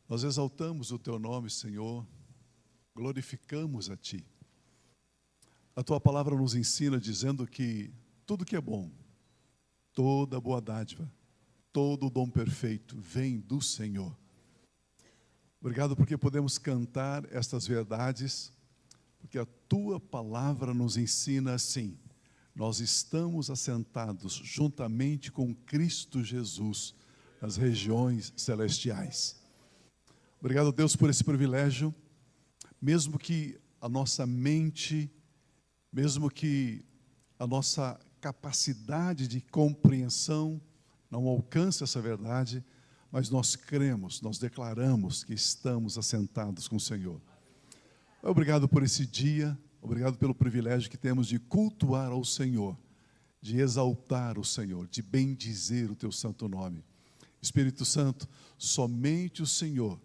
Nós exaltamos o Teu nome, Senhor, glorificamos a Ti. A Tua palavra nos ensina dizendo que tudo que é bom, toda boa dádiva, todo o dom perfeito vem do Senhor. Obrigado porque podemos cantar estas verdades, porque a Tua palavra nos ensina assim: nós estamos assentados juntamente com Cristo Jesus nas regiões celestiais. Obrigado, Deus, por esse privilégio, mesmo que a nossa mente, mesmo que a nossa capacidade de compreensão não alcance essa verdade, mas nós cremos, nós declaramos que estamos assentados com o Senhor. Obrigado por esse dia, obrigado pelo privilégio que temos de cultuar ao Senhor, de exaltar o Senhor, de bendizer o Teu santo nome. Espírito Santo, somente o Senhor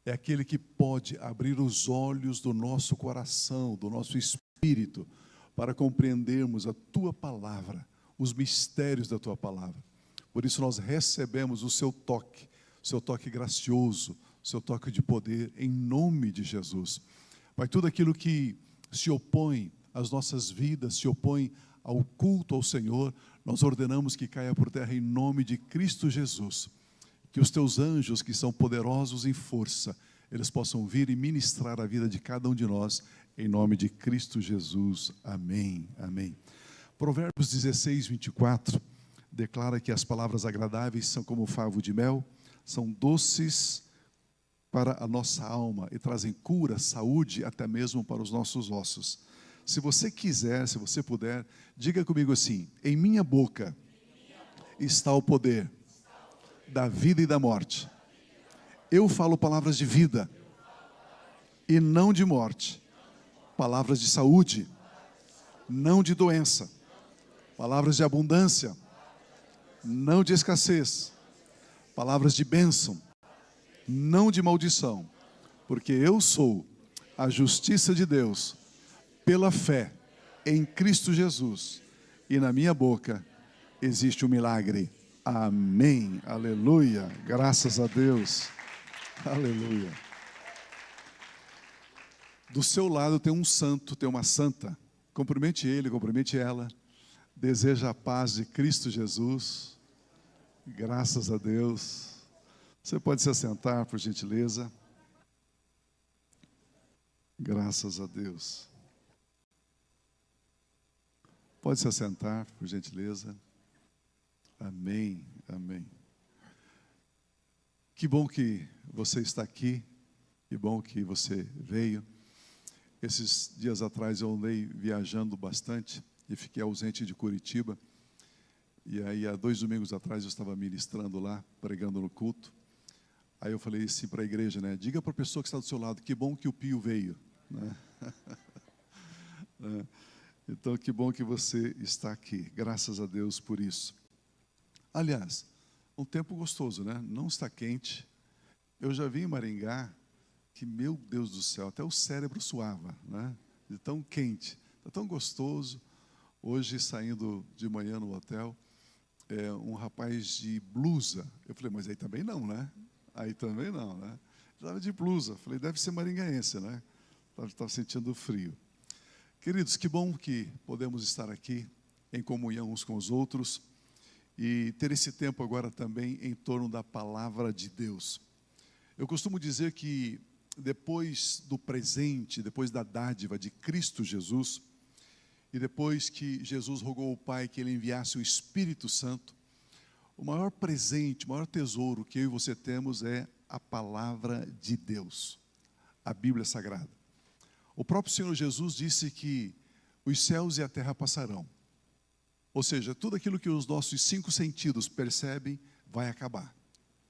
é aquele que pode abrir os olhos do nosso coração, do nosso espírito, para compreendermos a Tua palavra, os mistérios da Tua palavra. Por isso nós recebemos o Seu toque gracioso, o Seu toque de poder, em nome de Jesus. Pai, tudo aquilo que se opõe às nossas vidas, se opõe ao culto ao Senhor, nós ordenamos que caia por terra em nome de Cristo Jesus. Que os Teus anjos, que são poderosos em força, eles possam vir e ministrar a vida de cada um de nós, em nome de Cristo Jesus. Amém, amém. Provérbios 16, 24, declara que as palavras agradáveis são como favo de mel, são doces para a nossa alma e trazem cura, saúde, até mesmo para os nossos ossos. Se você quiser, se você puder, diga comigo assim: em minha boca está o poder da vida e da morte. Eu falo palavras de vida e não de morte, palavras de saúde, não de doença, palavras de abundância, não de escassez, palavras de bênção, não de maldição, porque eu sou a justiça de Deus pela fé em Cristo Jesus, e na minha boca existe um milagre. Amém, aleluia, graças a Deus, aleluia. Do seu lado tem um santo, tem uma santa, cumprimente ele, cumprimente ela, deseja a paz de Cristo Jesus, graças a Deus. Você pode se assentar, por gentileza, graças a Deus. Pode se assentar, por gentileza. Amém, amém. Que bom que você está aqui, que bom que você veio. Esses dias atrás eu andei viajando bastante e fiquei ausente de Curitiba. E aí, há 2 domingos atrás, eu estava ministrando lá, pregando no culto. Aí eu falei assim para a igreja, né? Diga para a pessoa que está do seu lado, que bom que o Pio veio, né? Então, que bom que você está aqui. Graças a Deus por isso. Aliás, um tempo gostoso, né? Não está quente. Eu já vi em Maringá que, meu Deus do céu, até o cérebro suava, né? De tão quente, está tão gostoso. Hoje, saindo de manhã no hotel, um rapaz de blusa. Eu falei, mas aí também não, né? Aí também não, né? Estava de blusa. Falei, deve ser maringaense, né? Estava sentindo frio. Queridos, que bom que podemos estar aqui em comunhão uns com os outros e ter esse tempo agora também em torno da palavra de Deus. Eu costumo dizer que depois do presente, depois da dádiva de Cristo Jesus, e depois que Jesus rogou ao Pai que Ele enviasse o Espírito Santo, o maior presente, o maior tesouro que eu e você temos é a palavra de Deus, a Bíblia Sagrada. O próprio Senhor Jesus disse que os céus e a terra passarão. Ou seja, tudo aquilo que os nossos 5 sentidos percebem vai acabar.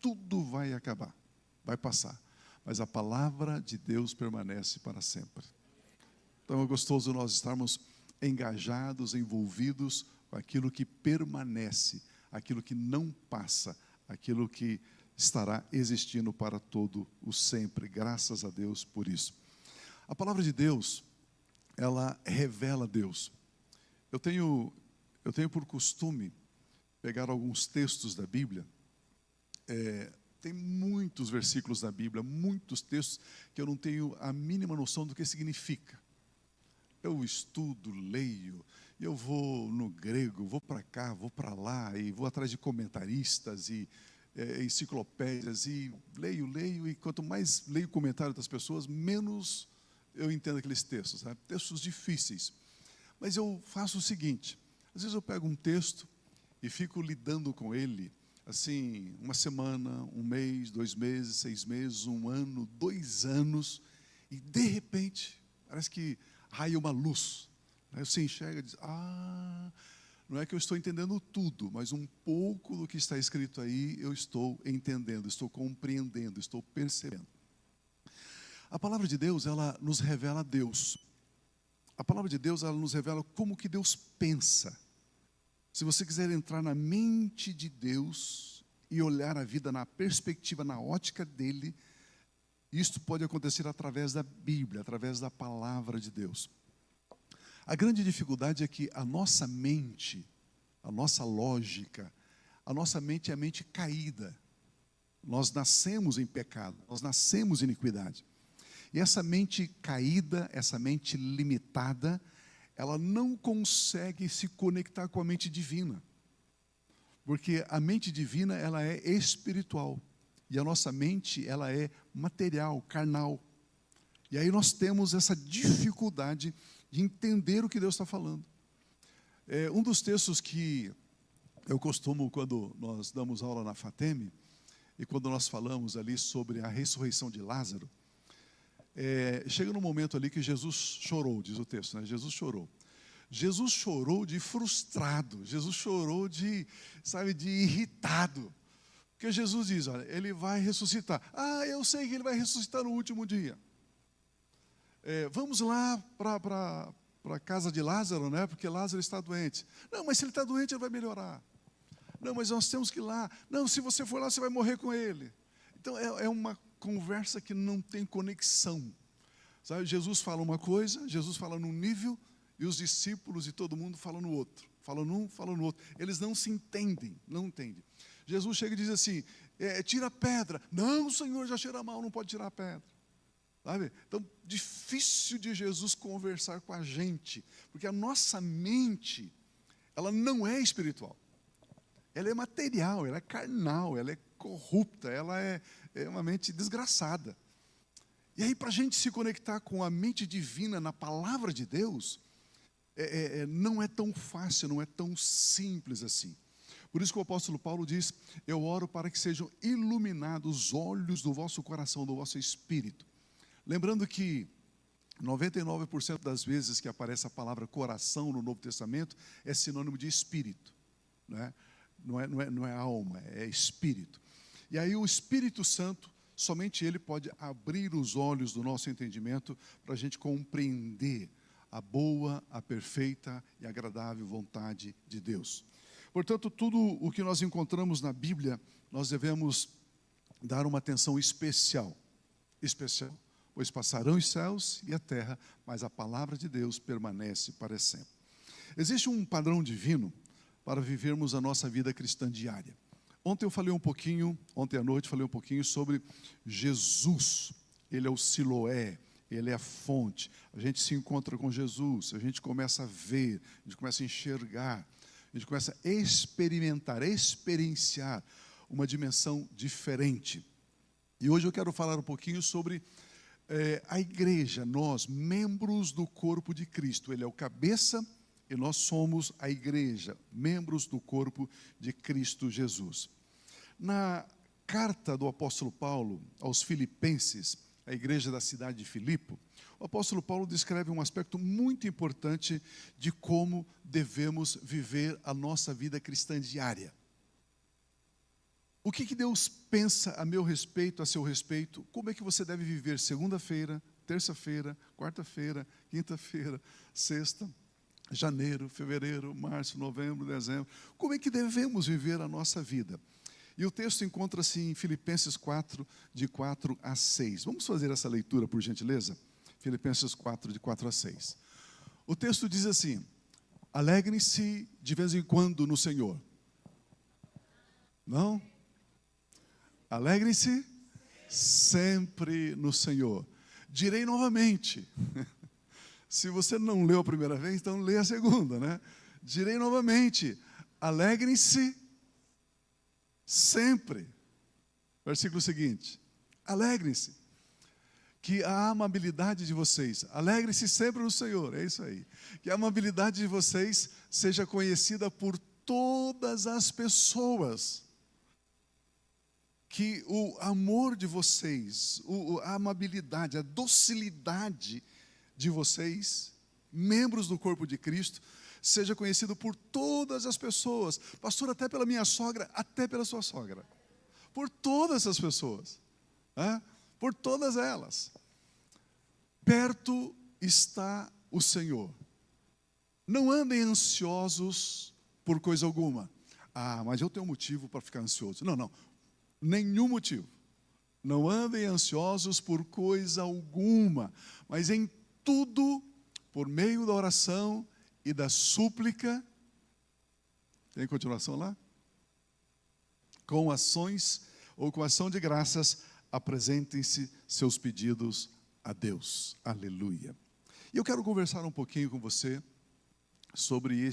Tudo vai acabar, vai passar. Mas a palavra de Deus permanece para sempre. Então é gostoso nós estarmos engajados, envolvidos com aquilo que permanece, aquilo que não passa, aquilo que estará existindo para todo o sempre. Graças a Deus por isso. A palavra de Deus, ela revela Deus. Eu tenho por costume pegar alguns textos da Bíblia Tem muitos versículos na Bíblia, muitos textos que eu não tenho a mínima noção do que significa. Eu estudo, leio, eu vou no grego, vou para cá, vou para lá, e vou atrás de comentaristas e enciclopédias, e leio, e quanto mais leio comentário das pessoas, menos eu entendo aqueles textos, sabe? Textos difíceis. Mas eu faço o seguinte, às vezes eu pego um texto e fico lidando com ele, assim, uma semana, um mês, 2 meses, 6 meses, 1 ano, 2 anos, e de repente, parece que raia uma luz. Aí você enxerga e diz, não é que eu estou entendendo tudo, mas um pouco do que está escrito aí eu estou entendendo, estou compreendendo, estou percebendo. A palavra de Deus, ela nos revela Deus. A palavra de Deus, ela nos revela como que Deus pensa. Se você quiser entrar na mente de Deus e olhar a vida na perspectiva, na ótica dele, isto pode acontecer através da Bíblia, através da palavra de Deus. A grande dificuldade é que a nossa mente, a nossa lógica, a nossa mente é a mente caída. Nós nascemos em pecado, nós nascemos em iniquidade. E essa mente caída, essa mente limitada, ela não consegue se conectar com a mente divina. Porque a mente divina, ela é espiritual. E a nossa mente, ela é material, carnal. E aí nós temos essa dificuldade de entender o que Deus está falando. Um dos textos que eu costumo, quando nós damos aula na FATEM, e quando nós falamos ali sobre a ressurreição de Lázaro, chega num momento ali que Jesus chorou, diz o texto, né? Jesus chorou. Jesus chorou de frustrado, Jesus chorou de irritado. Porque Jesus diz, olha, ele vai ressuscitar. Eu sei que ele vai ressuscitar no último dia. Vamos lá para a casa de Lázaro, né? Porque Lázaro está doente. Não, mas se ele está doente, ele vai melhorar. Não, mas nós temos que ir lá. Não, se você for lá, você vai morrer com ele. Então, é uma conversa que não tem conexão. Sabe? Jesus fala uma coisa, Jesus fala num nível, e os discípulos e todo mundo falam no outro. Falam num, falam no outro. Eles não se entendem, não entendem. Jesus chega e diz assim, tira a pedra. Não, Senhor, já cheira mal, não pode tirar a pedra. Sabe? Então, difícil de Jesus conversar com a gente, porque a nossa mente, ela não é espiritual. Ela é material, ela é carnal, ela é corrupta, ela é uma mente desgraçada. E aí, para a gente se conectar com a mente divina na palavra de Deus, não é tão fácil, não é tão simples assim. Por isso que o apóstolo Paulo diz, eu oro para que sejam iluminados os olhos do vosso coração, do vosso espírito. Lembrando que 99% das vezes que aparece a palavra coração no Novo Testamento é sinônimo de espírito, né? Não é alma, é espírito. E aí o Espírito Santo, somente ele pode abrir os olhos do nosso entendimento para a gente compreender a boa, a perfeita e agradável vontade de Deus. Portanto, tudo o que nós encontramos na Bíblia, nós devemos dar uma atenção especial, pois passarão os céus e a terra, mas a palavra de Deus permanece para sempre. Existe um padrão divino para vivermos a nossa vida cristã diária. Ontem à noite falei um pouquinho sobre Jesus. Ele é o Siloé, ele é a fonte. A gente se encontra com Jesus, a gente começa a ver, a gente começa a enxergar, a gente começa a experimentar, experienciar uma dimensão diferente. E hoje eu quero falar um pouquinho sobre a igreja, nós, membros do corpo de Cristo. Ele é o cabeça e nós somos a igreja, membros do corpo de Cristo Jesus. Na carta do apóstolo Paulo aos Filipenses, a igreja da cidade de Filipe, o apóstolo Paulo descreve um aspecto muito importante de como devemos viver a nossa vida cristã diária. O que Deus pensa a meu respeito, a seu respeito? Como é que você deve viver segunda-feira, terça-feira, quarta-feira, quinta-feira, sexta, janeiro, fevereiro, março, novembro, dezembro? Como é que devemos viver a nossa vida? E o texto encontra-se em Filipenses 4, de 4 a 6. Vamos fazer essa leitura, por gentileza? Filipenses 4, de 4 a 6. O texto diz assim, alegrem-se de vez em quando no Senhor. Não? Alegrem-se sempre no Senhor. Direi novamente. Se você não leu a primeira vez, então lê a segunda, né? Direi novamente. Alegrem-se sempre. Versículo seguinte. Alegrem-se. Que a amabilidade de vocês, alegrem-se sempre no Senhor, é isso aí. Que a amabilidade de vocês seja conhecida por todas as pessoas. Que o amor de vocês, a amabilidade, a docilidade de vocês, membros do corpo de Cristo, seja conhecido por todas as pessoas. Pastor, até pela minha sogra, até pela sua sogra. Por todas as pessoas. Por todas elas. Perto está o Senhor. Não andem ansiosos por coisa alguma. Mas eu tenho um motivo para ficar ansioso. Não. Nenhum motivo. Não andem ansiosos por coisa alguma, mas em tudo, por meio da oração e da súplica. Tem continuação lá? Com ações ou com ação de graças, apresentem-se seus pedidos a Deus. Aleluia. E eu quero conversar um pouquinho com você sobre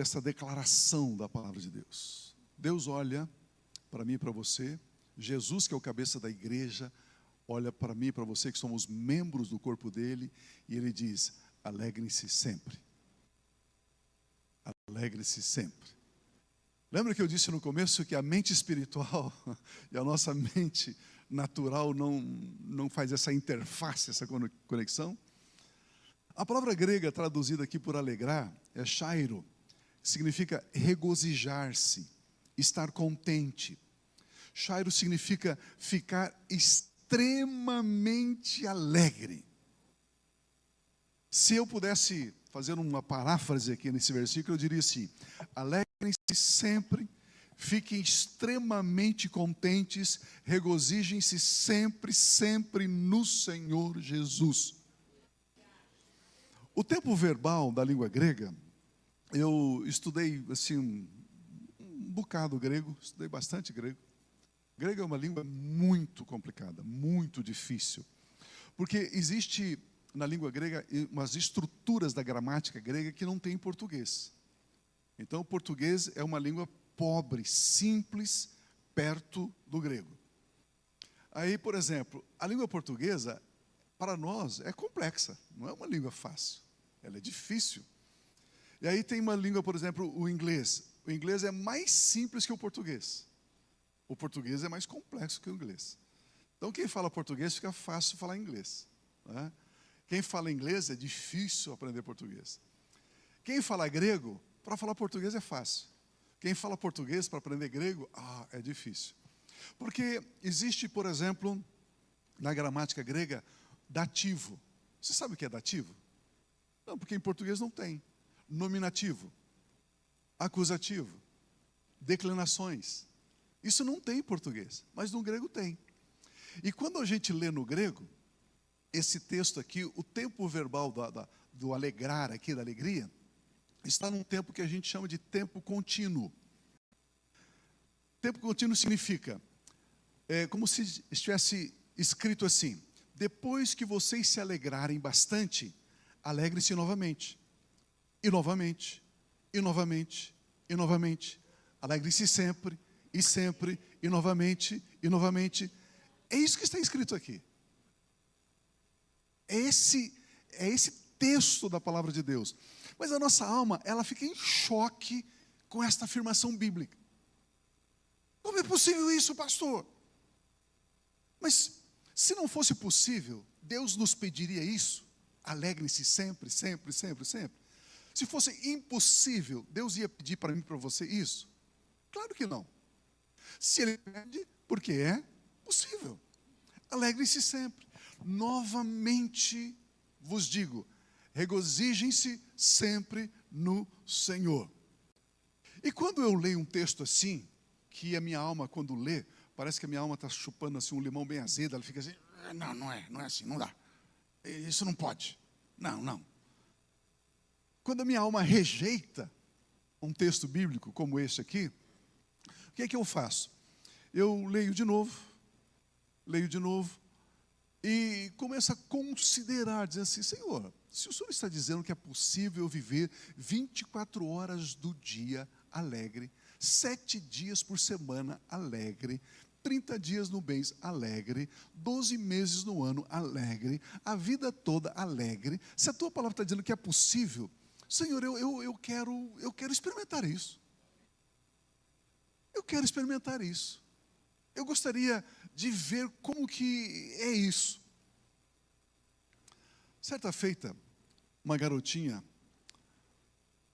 essa declaração da palavra de Deus. Deus olha para mim e para você, Jesus, que é o cabeça da igreja, olha para mim e para você, que somos membros do corpo dele, e ele diz: alegrem-se sempre. Alegre-se sempre. Lembra que eu disse no começo que a mente espiritual e a nossa mente natural não faz essa interface, essa conexão? A palavra grega traduzida aqui por alegrar é chairo, que significa regozijar-se, estar contente. Chairo significa ficar extremamente alegre. Se eu pudesse fazer uma paráfrase aqui nesse versículo, eu diria assim: alegrem-se sempre, fiquem extremamente contentes, regozijem-se sempre, sempre no Senhor Jesus. O tempo verbal da língua grega, eu estudei assim um bocado grego, estudei bastante grego. Grego é uma língua muito complicada, muito difícil, porque existe na língua grega umas estruturas da gramática grega que não tem em português. Então o português é uma língua pobre, simples, perto do grego. Aí, por exemplo, a língua portuguesa, para nós, é complexa, não é uma língua fácil, ela é difícil. E aí tem uma língua, por exemplo, o inglês. O inglês é mais simples que o português. O português é mais complexo que o inglês. Então, quem fala português fica fácil falar inglês, né? Quem fala inglês é difícil aprender português. Quem fala grego, para falar português é fácil. Quem fala português para aprender grego, é difícil. Porque existe, por exemplo, na gramática grega, dativo. Você sabe o que é dativo? Não, porque em português não tem. Nominativo, acusativo, declinações. Isso não tem em português, mas no grego tem. E quando a gente lê no grego, esse texto aqui, o tempo verbal do alegrar aqui, da alegria, está num tempo que a gente chama de tempo contínuo. Tempo contínuo significa, como se estivesse escrito assim: depois que vocês se alegrarem bastante, alegre-se novamente. E novamente, e novamente, e novamente. Alegre-se sempre, e sempre, e novamente, e novamente. É isso que está escrito aqui. É esse texto da palavra de Deus. Mas a nossa alma, ela fica em choque com esta afirmação bíblica. Como é possível isso, pastor? Mas se não fosse possível, Deus nos pediria isso? Alegre-se sempre, sempre, sempre, sempre. Se fosse impossível, Deus ia pedir para mim e para você isso? Claro que não. Se Ele pede, porque é possível. Alegre-se sempre. Novamente vos digo, regozijem-se sempre no Senhor. E quando eu leio um texto assim, que a minha alma, quando lê, parece que a minha alma está chupando assim um limão bem azedo, ela fica assim: não é assim, não dá. Isso não pode. Não. Quando a minha alma rejeita um texto bíblico como este aqui, que é que eu faço? Eu leio de novo, e começo a considerar, dizer assim, Senhor, se o Senhor está dizendo que é possível viver 24 horas do dia alegre, 7 dias por semana alegre, 30 dias no mês alegre, 12 meses no ano alegre, a vida toda alegre, se a tua palavra está dizendo que é possível, Senhor, eu quero experimentar isso. Eu quero experimentar isso. Eu gostaria de ver como que é isso. Certa feita, uma garotinha,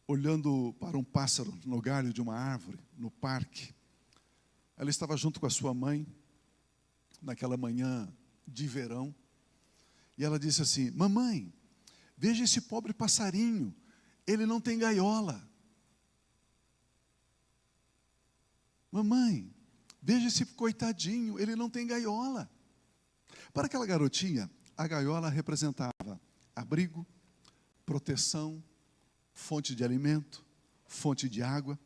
olhando para um pássaro no galho de uma árvore, no parque, ela estava junto com a sua mãe, naquela manhã de verão, e ela disse assim, mamãe, veja esse pobre passarinho, ele não tem gaiola. Mamãe, veja esse coitadinho, ele não tem gaiola. Para aquela garotinha, a gaiola representava abrigo, proteção, fonte de alimento, fonte de água.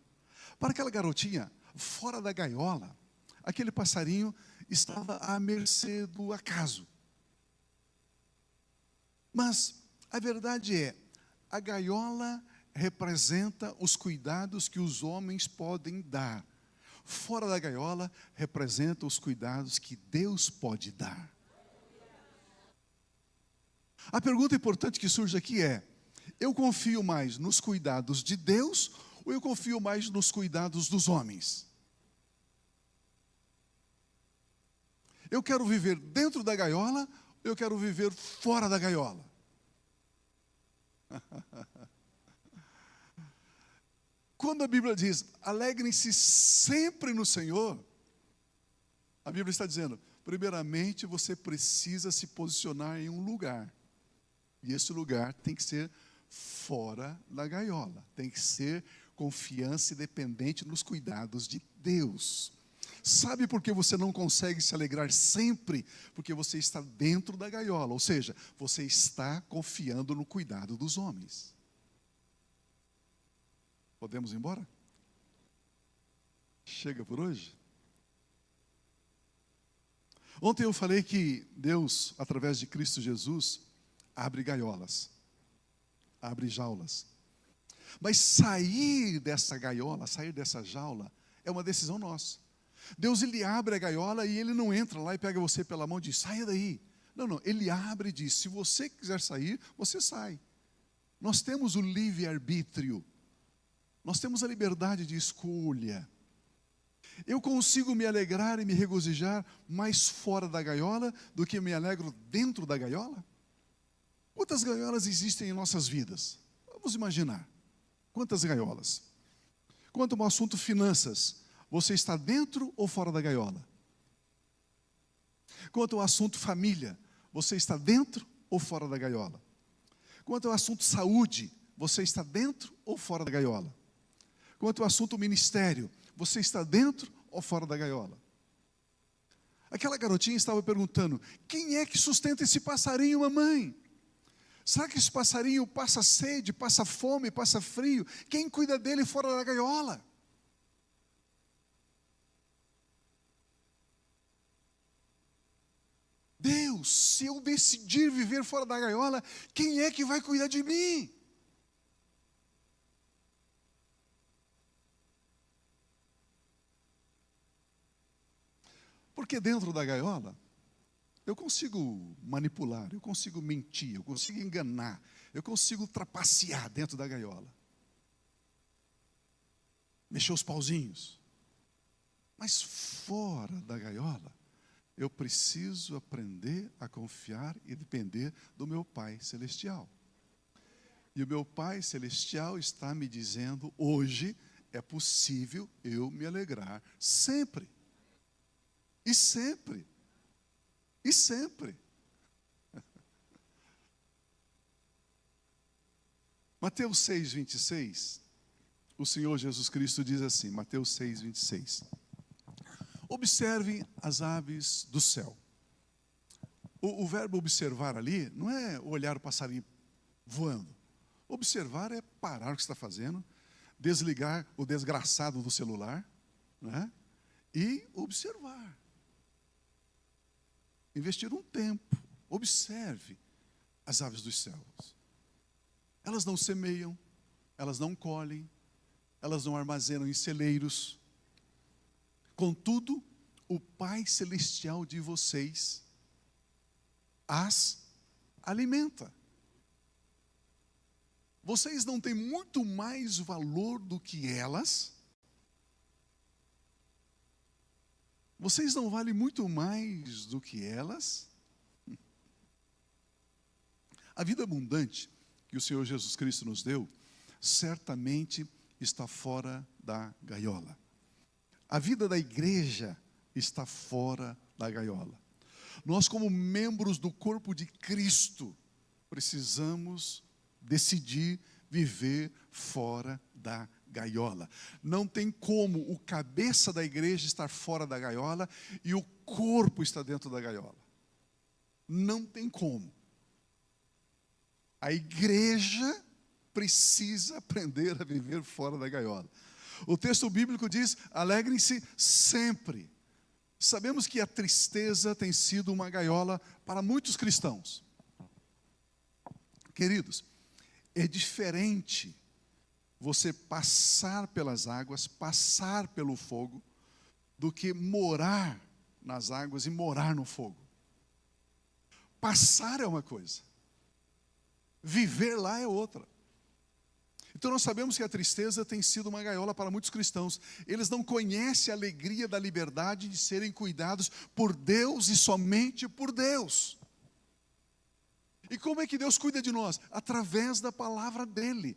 Para aquela garotinha, fora da gaiola, aquele passarinho estava à mercê do acaso. Mas a verdade é, a gaiola representa os cuidados que os homens podem dar. Fora da gaiola, representa os cuidados que Deus pode dar. A pergunta importante que surge aqui é, eu confio mais nos cuidados de Deus ou eu confio mais nos cuidados dos homens? Eu quero viver dentro da gaiola ou eu quero viver fora da gaiola? Quando a Bíblia diz, alegrem-se sempre no Senhor, a Bíblia está dizendo, primeiramente você precisa se posicionar em um lugar. E esse lugar tem que ser fora da gaiola. Tem que ser confiança e dependente nos cuidados de Deus. Sabe por que você não consegue se alegrar sempre? Porque você está dentro da gaiola. Ou seja, você está confiando no cuidado dos homens. Podemos ir embora? Chega por hoje? Ontem eu falei que Deus, através de Cristo Jesus, abre gaiolas, abre jaulas. Mas sair dessa gaiola, sair dessa jaula, é uma decisão nossa. Deus, Ele abre a gaiola e Ele não entra lá e pega você pela mão e diz, saia daí. Não, Ele abre e diz, se você quiser sair, você sai. Nós temos o livre-arbítrio. Nós temos a liberdade de escolha. Eu consigo me alegrar e me regozijar mais fora da gaiola do que me alegro dentro da gaiola? Quantas gaiolas existem em nossas vidas? Vamos imaginar. Quantas gaiolas? Quanto ao assunto finanças, você está dentro ou fora da gaiola? Quanto ao assunto família, você está dentro ou fora da gaiola? Quanto ao assunto saúde, você está dentro ou fora da gaiola? Quanto ao assunto ministério, você está dentro ou fora da gaiola? Aquela garotinha estava perguntando, quem é que sustenta esse passarinho, mamãe? Será que esse passarinho passa sede, passa fome, passa frio? Quem cuida dele fora da gaiola? Deus, se eu decidir viver fora da gaiola, quem é que vai cuidar de mim? Porque dentro da gaiola, eu consigo manipular, eu consigo mentir, eu consigo enganar, eu consigo trapacear dentro da gaiola. Mexer os pauzinhos. Mas fora da gaiola, eu preciso aprender a confiar e depender do meu Pai Celestial. E o meu Pai Celestial está me dizendo, hoje é possível eu me alegrar sempre. E sempre. E sempre. Mateus 6, 26, o Senhor Jesus Cristo diz assim, Mateus 6, 26. Observem as aves do céu. O verbo observar ali não é olhar o passarinho voando. Observar é parar o que está fazendo, desligar o desgraçado do celular, não é? e observar. Investir um tempo. Observe as aves dos céus. Elas não semeiam, elas não colhem, elas não armazenam em celeiros. Contudo, o Pai Celestial de vocês as alimenta. Vocês não têm muito mais valor do que elas? Vocês não valem muito mais do que elas? A vida abundante que o Senhor Jesus Cristo nos deu, certamente está fora da gaiola. A vida da igreja está fora da gaiola. Nós, como membros do corpo de Cristo, precisamos decidir viver fora da gaiola. Não tem como o cabeça da igreja estar fora da gaiola e o corpo estar dentro da gaiola. Não tem como. A igreja precisa aprender a viver fora da gaiola. O texto bíblico diz: alegrem-se sempre. Sabemos que a tristeza tem sido uma gaiola para muitos cristãos. Queridos, é diferente você passar pelas águas, passar pelo fogo, do que morar nas águas e morar no fogo. Passar é uma coisa, viver lá é outra. Então nós sabemos que a tristeza tem sido uma gaiola para muitos cristãos. Eles não conhecem a alegria da liberdade de serem cuidados por Deus e somente por Deus. E como é que Deus cuida de nós? Através da palavra dele.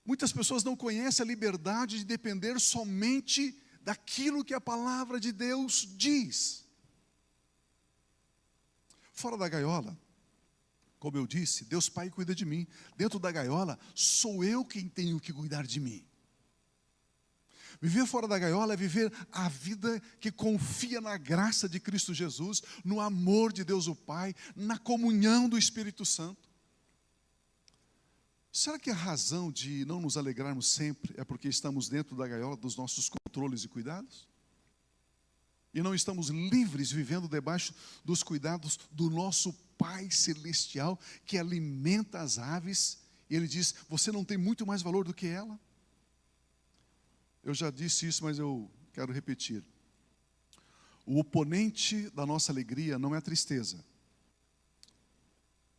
Muitas pessoas não conhecem a liberdade de depender somente daquilo que a palavra de Deus diz. Fora da gaiola, como eu disse, Deus Pai cuida de mim. Dentro da gaiola, sou eu quem tenho que cuidar de mim. Viver fora da gaiola é viver a vida que confia na graça de Cristo Jesus, no amor de Deus o Pai, na comunhão do Espírito Santo. Será que a razão de não nos alegrarmos sempre é porque estamos dentro da gaiola dos nossos controles e cuidados? E não estamos livres vivendo debaixo dos cuidados do nosso Pai Celestial, que alimenta as aves, e Ele diz: você não tem muito mais valor do que ela? Eu já disse isso, mas eu quero repetir. O oponente da nossa alegria não é a tristeza.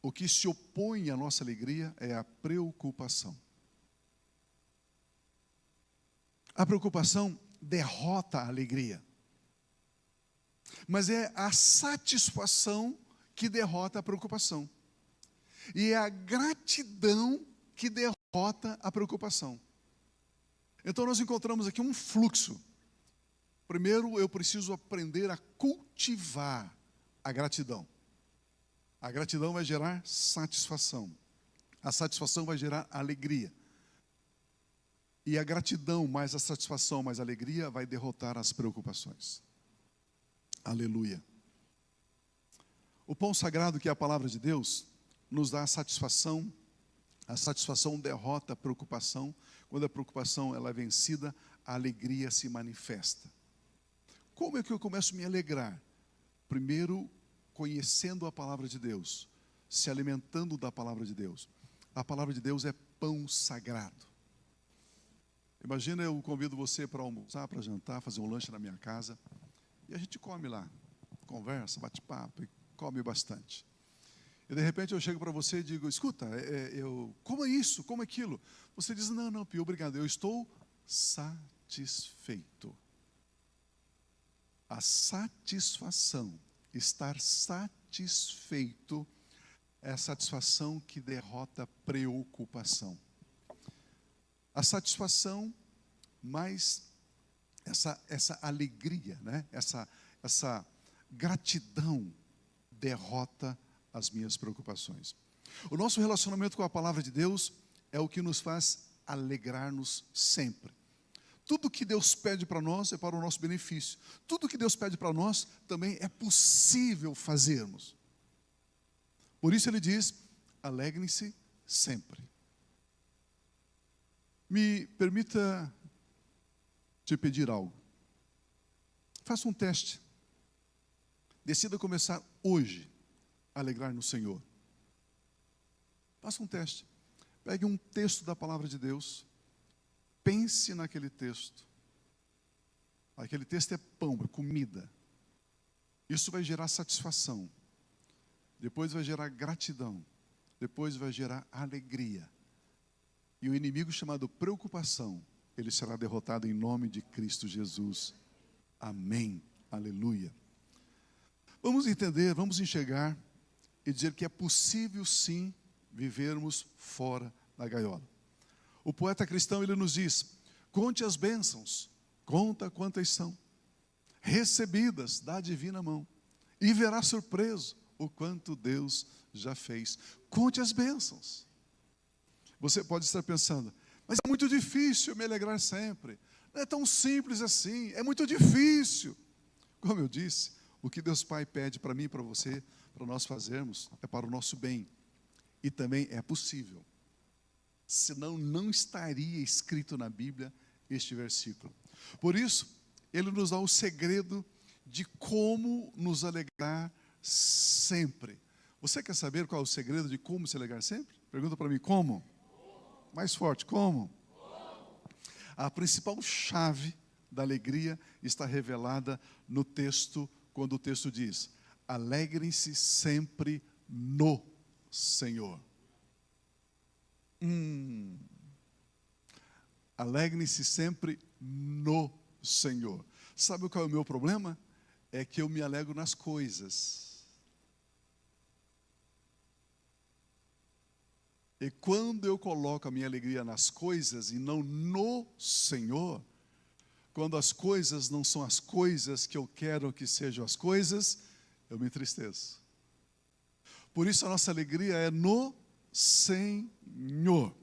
O que se opõe à nossa alegria é a preocupação. A preocupação derrota a alegria. Mas é a satisfação que derrota a preocupação. E é a gratidão que derrota a preocupação. Então nós encontramos aqui um fluxo. Primeiro eu preciso aprender a cultivar a gratidão. A gratidão vai gerar satisfação. A satisfação vai gerar alegria. E a gratidão mais a satisfação mais a alegria vai derrotar as preocupações. Aleluia. O pão sagrado, que é a palavra de Deus, nos dá a satisfação. A satisfação derrota a preocupação. Quando a preocupação ela é vencida, a alegria se manifesta. Como é que eu começo a me alegrar? Primeiro, conhecendo a palavra de Deus, se alimentando da palavra de Deus. A palavra de Deus é pão sagrado. Imagina, eu convido você para almoçar, para jantar, fazer um lanche na minha casa, e a gente come lá, conversa, bate papo, e come bastante. E de repente eu chego para você e digo: escuta, como é isso, como é aquilo? Você diz: não, Pio, obrigado, eu estou satisfeito. A satisfação, estar satisfeito, é a satisfação que derrota a preocupação. A satisfação mais essa alegria, né? essa gratidão derrota as minhas preocupações. O nosso relacionamento com a palavra de Deus é o que nos faz alegrar-nos sempre. Tudo que Deus pede para nós é para o nosso benefício. Tudo que Deus pede para nós também é possível fazermos. Por isso Ele diz: alegrem-se sempre. Me permita te pedir algo. faça um teste. Decida começar hoje a alegrar no Senhor. Faça um teste. Pegue um texto da palavra de Deus. Pense naquele texto. Aquele texto é pão, é comida. Isso vai gerar satisfação. Depois vai gerar gratidão. Depois vai gerar alegria. E o inimigo chamado preocupação, ele será derrotado em nome de Cristo Jesus. Amém. Aleluia. Vamos entender, vamos enxergar e dizer que é possível sim vivermos fora da gaiola. O poeta cristão, ele nos diz: conte as bênçãos, conta quantas são, recebidas da divina mão, e verá surpreso o quanto Deus já fez. Conte as bênçãos. Você pode estar pensando, mas é muito difícil me alegrar sempre. Não é tão simples assim, é muito difícil. Como eu disse, o que Deus Pai pede para mim e para você, para nós fazermos, é para o nosso bem. E também é possível. Senão não estaria escrito na Bíblia este versículo. Por isso, ele nos dá o segredo de como nos alegrar sempre. Você quer saber qual é o segredo de como se alegrar sempre? Pergunta para mim, como? Mais forte, como? A principal chave da alegria está revelada no texto, quando o texto diz: alegrem-se sempre no Senhor. Alegrem-se sempre no Senhor. Sabe qual é o meu problema? É que eu me alegro nas coisas. E quando eu coloco a minha alegria nas coisas e não no Senhor, quando as coisas não são as coisas que eu quero que sejam as coisas, eu me entristeço. Por isso a nossa alegria é no Senhor.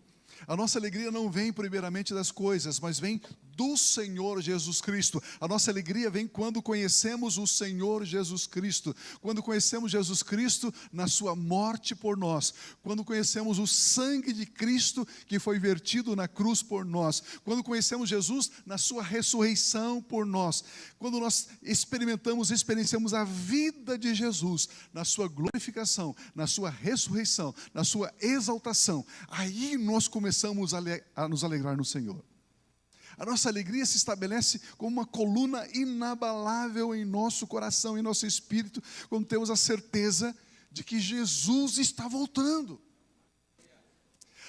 A nossa alegria não vem primeiramente das coisas, mas vem do Senhor Jesus Cristo. A nossa alegria vem quando conhecemos o Senhor Jesus Cristo. Quando conhecemos Jesus Cristo na sua morte por nós. Quando conhecemos o sangue de Cristo que foi vertido na cruz por nós. Quando conhecemos Jesus na sua ressurreição por nós. Quando nós experienciamos a vida de Jesus na sua glorificação, na sua ressurreição, na sua exaltação. Aí nós começamos a nos alegrar no Senhor. A nossa alegria se estabelece como uma coluna inabalável em nosso coração, em nosso espírito, quando temos a certeza de que Jesus está voltando.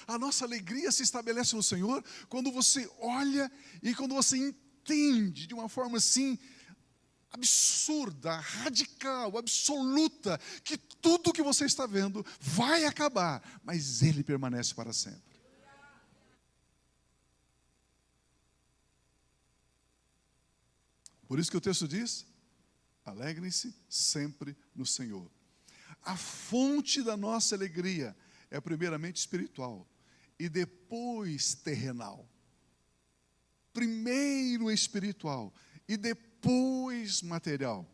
A nossa alegria se estabelece no Senhor quando você olha e quando você entende de uma forma assim absurda, radical, absoluta, que tudo que você está vendo vai acabar, mas Ele permanece para sempre. Por isso que o texto diz: alegrem-se sempre no Senhor. A fonte da nossa alegria é primeiramente espiritual e depois terrenal. Primeiro espiritual e depois material.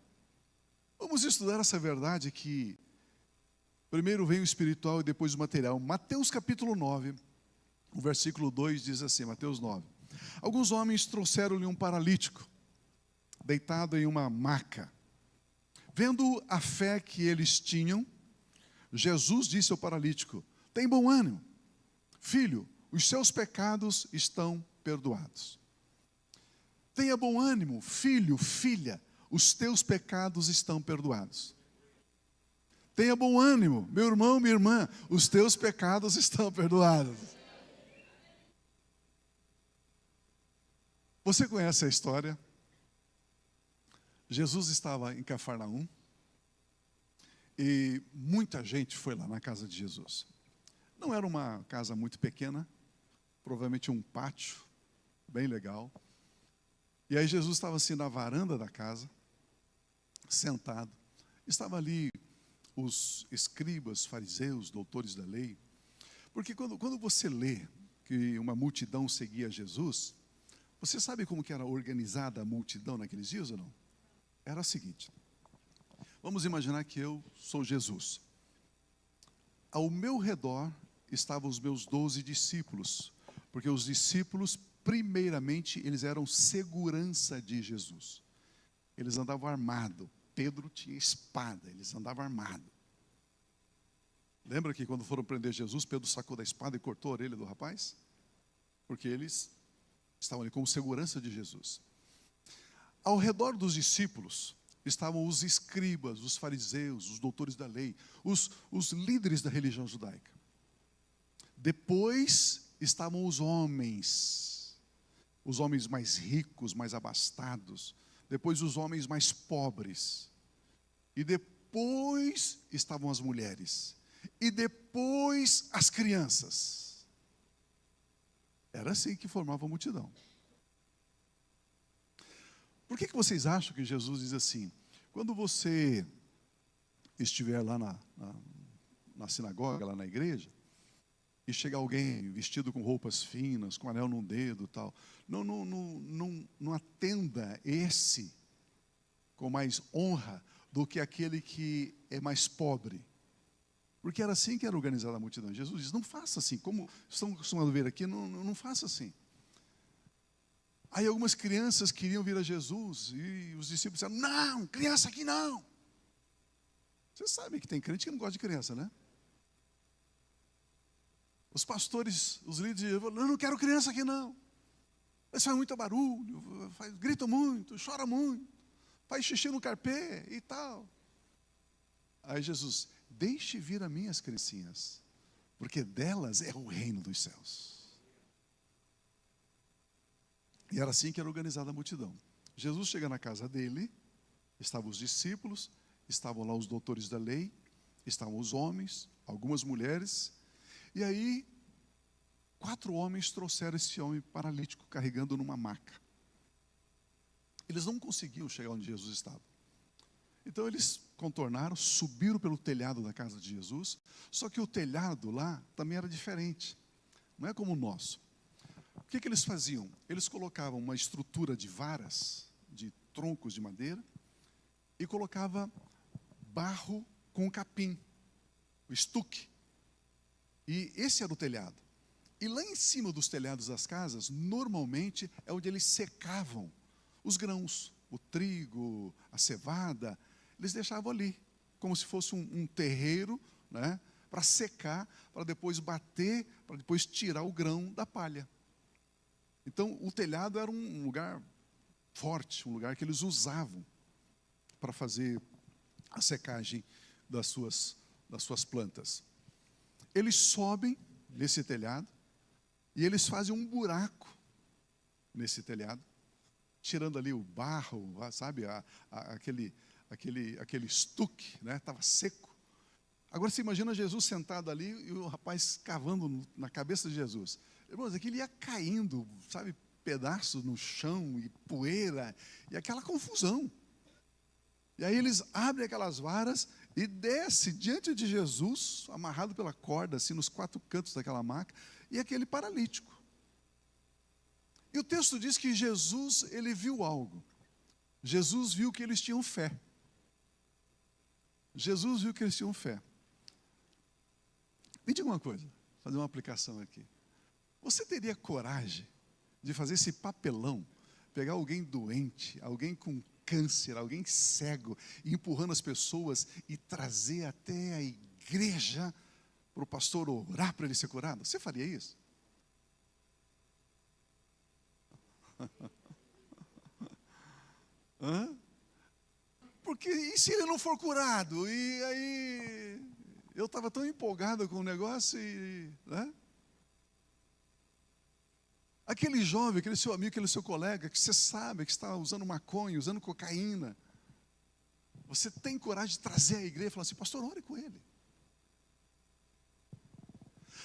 Vamos estudar essa verdade que primeiro vem o espiritual e depois o material. Mateus capítulo 9, o versículo 2 diz assim, Mateus 9. Alguns homens trouxeram-lhe um paralítico, deitado em uma maca. Vendo a fé que eles tinham, Jesus disse ao paralítico: tem bom ânimo, filho, os seus pecados estão perdoados. Tenha bom ânimo, filho, filha, os teus pecados estão perdoados. Tenha bom ânimo, meu irmão, minha irmã, os teus pecados estão perdoados. Você conhece a história? Jesus estava em Cafarnaum e muita gente foi lá na casa de Jesus. Não era uma casa muito pequena, provavelmente um pátio bem legal. E aí Jesus estava assim na varanda da casa, sentado. Estava ali os escribas, fariseus, doutores da lei. Porque quando você lê que uma multidão seguia Jesus, você sabe como que era organizada a multidão naqueles dias ou não? Era o seguinte: vamos imaginar que eu sou Jesus. Ao meu redor estavam os meus 12 discípulos, porque os discípulos, primeiramente, eles eram segurança de Jesus. eles andavam armados. Pedro tinha espada, eles andavam armados. Lembra que quando foram prender Jesus, Pedro sacou da espada e cortou a orelha do rapaz? Porque eles estavam ali como segurança de Jesus. Ao redor dos discípulos estavam os escribas, os fariseus, os doutores da lei, os líderes da religião judaica. Depois estavam os homens mais ricos, mais abastados. Depois os homens mais pobres. E depois estavam as mulheres. E depois as crianças. Era assim que formava a multidão. Por que vocês acham que Jesus diz assim? Quando você estiver lá na sinagoga, lá na igreja, e chega alguém vestido com roupas finas, com anel no dedo e tal, não atenda esse com mais honra do que aquele que é mais pobre. Porque era assim que era organizada a multidão. Jesus diz, não faça assim, como estão acostumados a ver aqui, não faça assim. Aí algumas crianças queriam vir a Jesus, e os discípulos disseram, não, criança aqui não. Vocês sabem que tem crente que não gosta de criança, né? Os pastores, os líderes, falaram, eu não quero criança aqui não. Eles fazem muito barulho, gritam muito, choram muito, faz xixi no carpê e tal. Aí Jesus, deixe vir a mim as criancinhas, porque delas é o reino dos céus. E era assim que era organizada a multidão. Jesus chega na casa dele, estavam os discípulos, estavam lá os doutores da lei, estavam os homens, algumas mulheres. E aí, 4 homens trouxeram esse homem paralítico, carregando numa maca. Eles não conseguiam chegar onde Jesus estava. Então eles contornaram, subiram pelo telhado da casa de Jesus, só que o telhado lá também era diferente, não é como o nosso. O que eles faziam? Eles colocavam uma estrutura de varas, de troncos de madeira, e colocava barro com capim, o estuque. E esse era o telhado. E lá em cima dos telhados das casas, normalmente é onde eles secavam os grãos, o trigo, a cevada, eles deixavam ali, como se fosse um terreiro, né, para secar, para depois bater, para depois tirar o grão da palha. Então, o telhado era um lugar forte, um lugar que eles usavam para fazer a secagem das suas plantas. Eles sobem nesse telhado e eles fazem um buraco nesse telhado, tirando ali o barro, sabe, aquele estuque, né, estava seco. Agora você imagina Jesus sentado ali e o rapaz cavando na cabeça de Jesus. Irmãos, aquilo ia caindo, sabe, pedaços no chão e poeira e aquela confusão. E aí eles abrem aquelas varas e desce diante de Jesus, amarrado pela corda, assim, nos 4 cantos daquela maca, e aquele paralítico. E o texto diz que Jesus, ele viu algo. Jesus viu que eles tinham fé. Jesus viu que eles tinham fé. Me diga uma coisa, vou fazer uma aplicação aqui. Você teria coragem de fazer esse papelão, pegar alguém doente, alguém com câncer, alguém cego, e empurrando as pessoas e trazer até a igreja para o pastor orar para ele ser curado? Você faria isso? Hã? Porque e se ele não for curado? E aí eu estava tão empolgado com o negócio e, né? Aquele jovem, aquele seu amigo, aquele seu colega, que você sabe que está usando maconha, usando cocaína, você tem coragem de trazer a igreja e falar assim, pastor, ore com ele.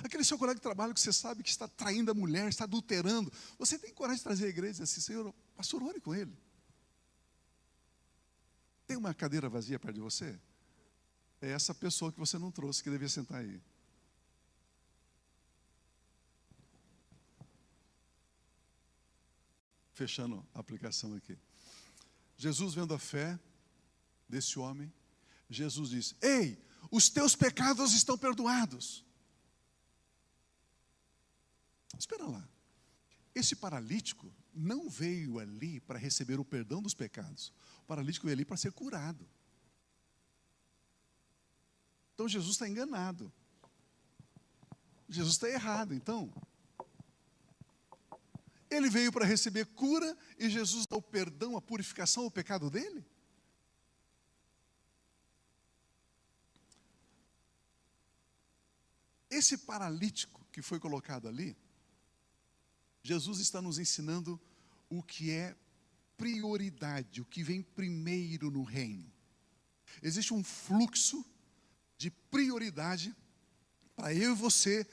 Aquele seu colega de trabalho que você sabe que está traindo a mulher, está adulterando, você tem coragem de trazer a igreja e dizer assim, Senhor, pastor, ore com ele. Tem uma cadeira vazia perto de você? É essa pessoa que você não trouxe, que devia sentar aí. Fechando a aplicação aqui. Jesus, vendo a fé desse homem, Jesus diz, ei, os teus pecados estão perdoados. Espera lá. Esse paralítico não veio ali para receber o perdão dos pecados. O paralítico veio ali para ser curado. Então Jesus está enganado. Jesus está errado, então. Ele veio para receber cura e Jesus dá o perdão, a purificação, o pecado dele? Esse paralítico que foi colocado ali, Jesus está nos ensinando o que é prioridade, o que vem primeiro no reino. Existe um fluxo de prioridade para eu e você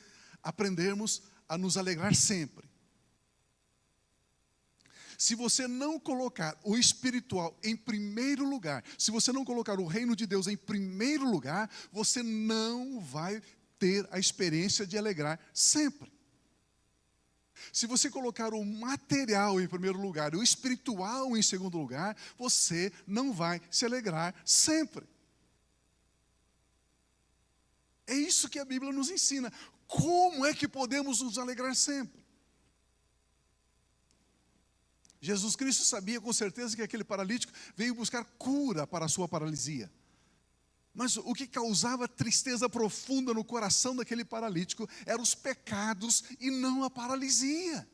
aprendermos a nos alegrar sempre. Se você não colocar o espiritual em primeiro lugar, se você não colocar o reino de Deus em primeiro lugar, você não vai ter a experiência de alegrar sempre. Se você colocar o material em primeiro lugar e o espiritual em segundo lugar, você não vai se alegrar sempre. É isso que a Bíblia nos ensina. Como é que podemos nos alegrar sempre? Jesus Cristo sabia com certeza que aquele paralítico veio buscar cura para a sua paralisia. Mas o que causava tristeza profunda no coração daquele paralítico eram os pecados e não a paralisia.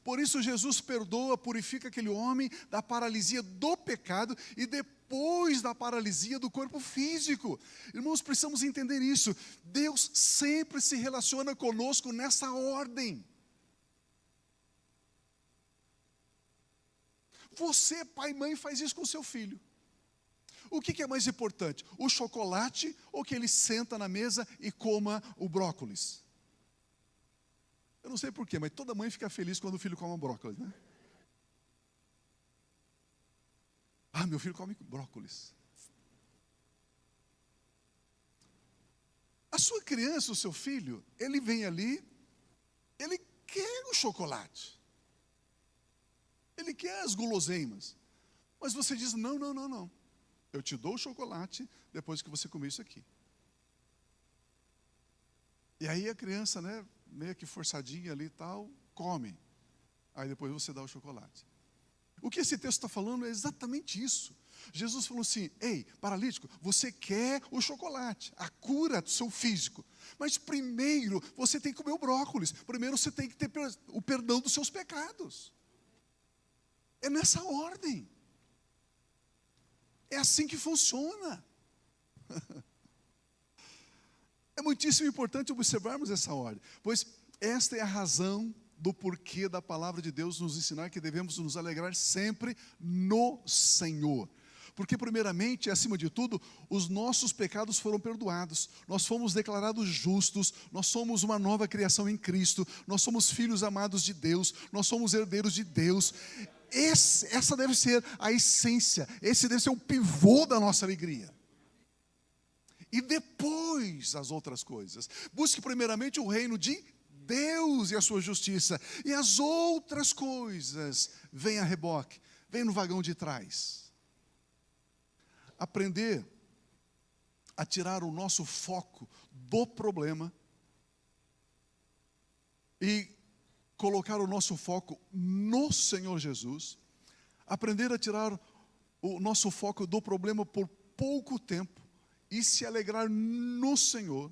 Por isso Jesus perdoa, purifica aquele homem da paralisia do pecado e depois da paralisia do corpo físico. Irmãos, precisamos entender isso. Deus sempre se relaciona conosco nessa ordem. Você, pai e mãe, faz isso com o seu filho. O que é mais importante? O chocolate ou que ele senta na mesa e coma o brócolis? Eu não sei porquê, mas toda mãe fica feliz quando o filho come brócolis, né? Ah, meu filho come brócolis. A sua criança, o seu filho, ele vem ali, ele quer o chocolate. Ele quer as guloseimas. Mas você diz, não. Eu te dou o chocolate depois que você comer isso aqui. E aí a criança, né, meio que forçadinha ali e tal, come. Aí depois você dá o chocolate. O que esse texto está falando é exatamente isso. Jesus falou assim, ei, paralítico, você quer o chocolate, a cura do seu físico. Mas primeiro você tem que comer o brócolis. Primeiro você tem que ter o perdão dos seus pecados. É nessa ordem. É assim que funciona. É muitíssimo importante observarmos essa ordem, pois esta é a razão do porquê da palavra de Deus nos ensinar que devemos nos alegrar sempre no Senhor. Porque primeiramente, acima de tudo, os nossos pecados foram perdoados. Nós fomos declarados justos, nós somos uma nova criação em Cristo, nós somos filhos amados de Deus, nós somos herdeiros de Deus. Essa deve ser a essência, esse deve ser o pivô da nossa alegria. E depois as outras coisas. Busque primeiramente o reino de Deus e a sua justiça. E as outras coisas vêm a reboque, vêm no vagão de trás. Aprender a tirar o nosso foco do problema e colocar o nosso foco no Senhor Jesus, aprender a tirar o nosso foco do problema por pouco tempo e se alegrar no Senhor.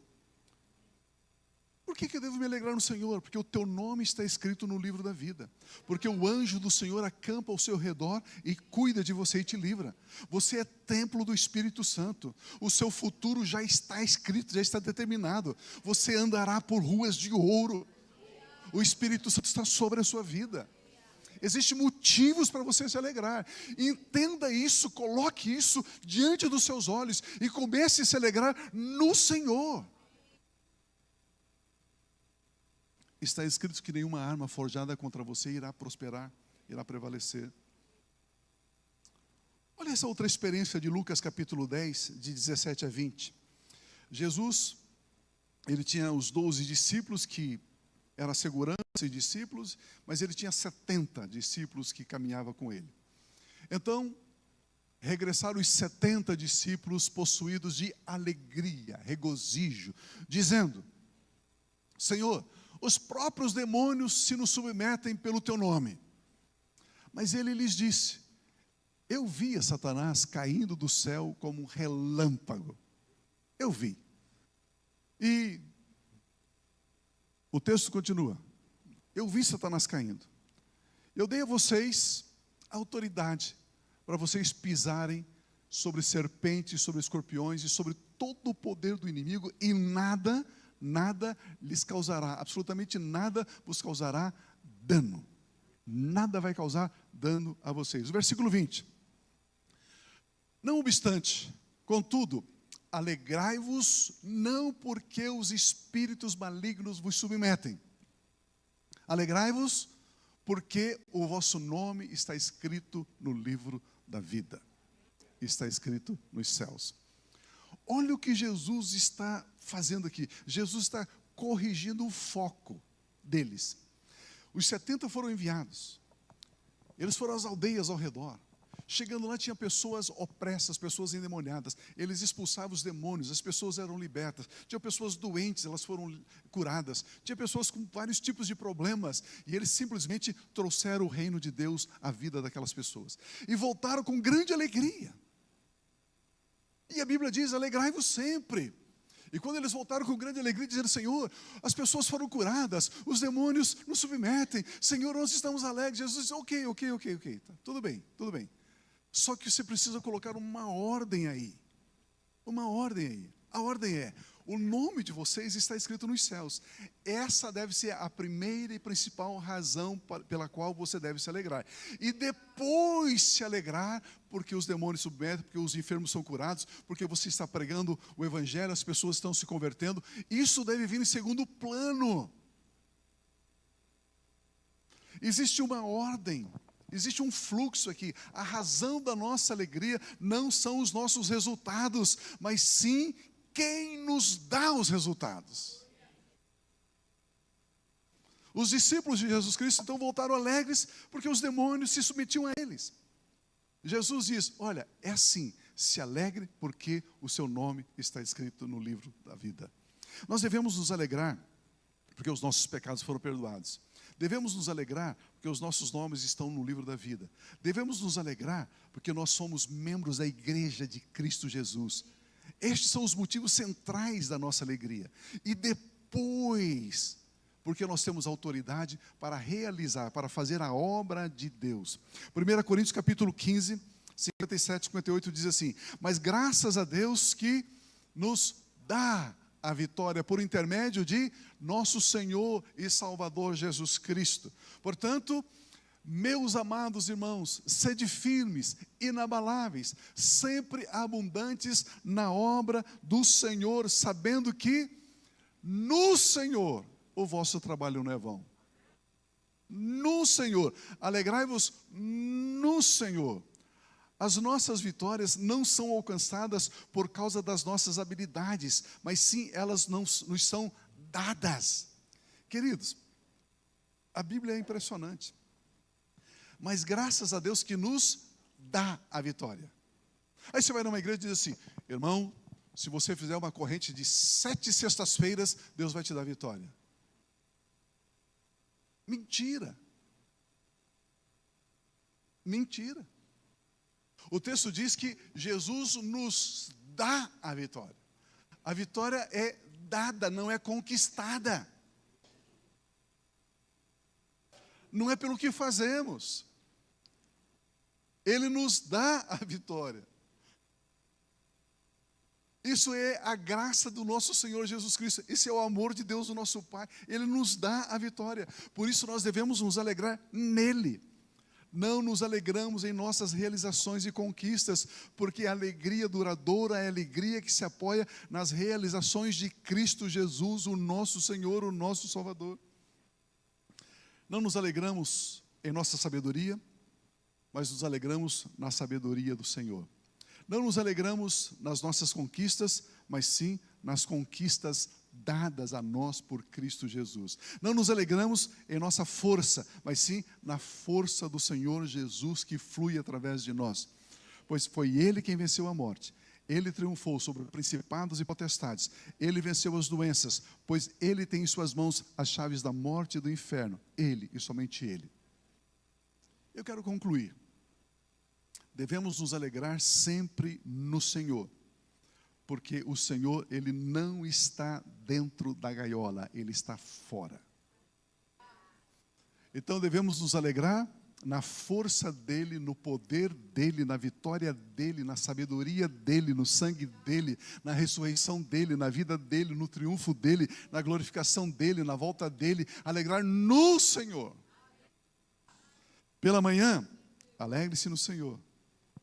Por que eu devo me alegrar no Senhor? Porque o teu nome está escrito no livro da vida. Porque o anjo do Senhor acampa ao seu redor e cuida de você e te livra. Você é templo do Espírito Santo. O seu futuro já está escrito, já está determinado. Você andará por ruas de ouro. O Espírito Santo está sobre a sua vida. Existem motivos para você se alegrar. Entenda isso, coloque isso diante dos seus olhos e comece a se alegrar no Senhor. Está escrito que nenhuma arma forjada contra você irá prosperar, irá prevalecer. Olha essa outra experiência de Lucas capítulo 10, de 17 a 20. Jesus, ele tinha os 12 discípulos que era segurança e discípulos, mas ele tinha 70 discípulos que caminhavam com ele. Então, regressaram os 70 discípulos possuídos de alegria, regozijo, dizendo, Senhor, os próprios demônios se nos submetem pelo teu nome. Mas ele lhes disse: eu via Satanás caindo do céu como um relâmpago. Eu vi. E o texto continua: eu vi Satanás caindo. Eu dei a vocês autoridade para vocês pisarem sobre serpentes, sobre escorpiões e sobre todo o poder do inimigo, e nada lhes causará, absolutamente nada vos causará dano. Nada vai causar dano a vocês. O versículo 20. Não obstante, contudo, alegrai-vos não porque os espíritos malignos vos submetem. Alegrai-vos porque o vosso nome está escrito no livro da vida. Está escrito nos céus. Olha o que Jesus está fazendo aqui. Jesus está corrigindo o foco deles. Os 70 foram enviados. Eles foram às aldeias ao redor. Chegando lá tinha pessoas opressas, pessoas endemoniadas. Eles expulsavam os demônios, as pessoas eram libertas. Tinha pessoas doentes, elas foram curadas. Tinha pessoas com vários tipos de problemas. E eles simplesmente trouxeram o reino de Deus à vida daquelas pessoas. E voltaram com grande alegria. E a Bíblia diz: alegrai-vos sempre. E quando eles voltaram com grande alegria, dizendo: Senhor, as pessoas foram curadas, os demônios nos submetem, Senhor, nós estamos alegres. Jesus disse: ok, tá, tudo bem. Só que você precisa colocar uma ordem aí. Uma ordem aí. A ordem é: o nome de vocês está escrito nos céus. Essa deve ser a primeira e principal razão pela qual você deve se alegrar. E depois se alegrar porque os demônios submetem, porque os enfermos são curados, porque você está pregando o evangelho, as pessoas estão se convertendo. Isso deve vir em segundo plano. Existe uma ordem. Existe um fluxo aqui. A razão da nossa alegria não são os nossos resultados, mas sim quem nos dá os resultados. Os discípulos de Jesus Cristo então voltaram alegres porque os demônios se submetiam a eles. Jesus diz: olha, é assim, se alegre porque o seu nome está escrito no livro da vida. Nós devemos nos alegrar porque os nossos pecados foram perdoados. Devemos nos alegrar porque os nossos nomes estão no livro da vida. Devemos nos alegrar porque nós somos membros da igreja de Cristo Jesus. Estes são os motivos centrais da nossa alegria. E depois, porque nós temos autoridade para realizar, para fazer a obra de Deus. 1 Coríntios capítulo 15, 57, 58 diz assim: mas graças a Deus que nos dá a vitória por intermédio de nosso Senhor e Salvador Jesus Cristo. Portanto, meus amados irmãos, sede firmes, inabaláveis, sempre abundantes na obra do Senhor, sabendo que no Senhor o vosso trabalho não é vão. No Senhor, alegrai-vos no Senhor. As nossas vitórias não são alcançadas por causa das nossas habilidades, mas sim elas nos são dadas. Queridos, a Bíblia é impressionante, mas graças a Deus que nos dá a vitória. Aí você vai numa igreja e diz assim: irmão, se você fizer uma corrente de 7 sextas-feiras, Deus vai te dar a vitória. Mentira. Mentira. O texto diz que Jesus nos dá a vitória. A vitória é dada, não é conquistada. Não é pelo que fazemos. Ele nos dá a vitória. Isso é a graça do nosso Senhor Jesus Cristo. Esse é o amor de Deus, o nosso Pai. Ele nos dá a vitória. Por isso nós devemos nos alegrar nele. Não nos alegramos em nossas realizações e conquistas, porque a alegria duradoura é a alegria que se apoia nas realizações de Cristo Jesus, o nosso Senhor, o nosso Salvador. Não nos alegramos em nossa sabedoria, mas nos alegramos na sabedoria do Senhor. Não nos alegramos nas nossas conquistas, mas sim nas conquistas dadas a nós por Cristo Jesus. Não nos alegramos em nossa força, mas sim na força do Senhor Jesus que flui através de nós. Pois foi Ele quem venceu a morte. Ele triunfou sobre principados e potestades. Ele venceu as doenças, pois Ele tem em suas mãos as chaves da morte e do inferno. Ele e somente Ele. Eu quero concluir. Devemos nos alegrar sempre no Senhor, porque o Senhor, Ele não está dentro da gaiola, Ele está fora. Então devemos nos alegrar na força dEle, no poder dEle, na vitória dEle, na sabedoria dEle, no sangue dEle, na ressurreição dEle, na vida dEle, no triunfo dEle, na glorificação dEle, na volta dEle. Alegrar no Senhor. Pela manhã, alegre-se no Senhor,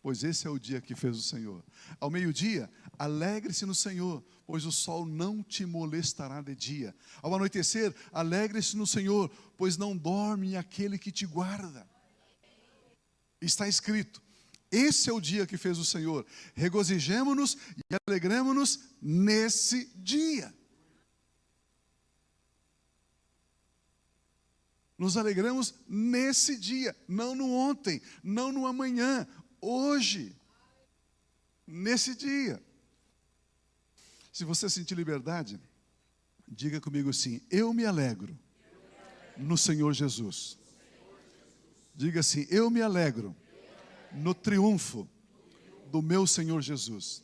pois esse é o dia que fez o Senhor. Ao meio-dia, alegre-se no Senhor, pois o sol não te molestará de dia. Ao anoitecer, alegre-se no Senhor, pois não dorme aquele que te guarda. Está escrito, esse é o dia que fez o Senhor. Regozijemo-nos e alegremo-nos nesse dia. Nos alegramos nesse dia, não no ontem, não no amanhã, hoje, nesse dia. Se você sentir liberdade, diga comigo assim: eu me alegro no Senhor Jesus. Diga assim: eu me alegro no triunfo do meu Senhor Jesus.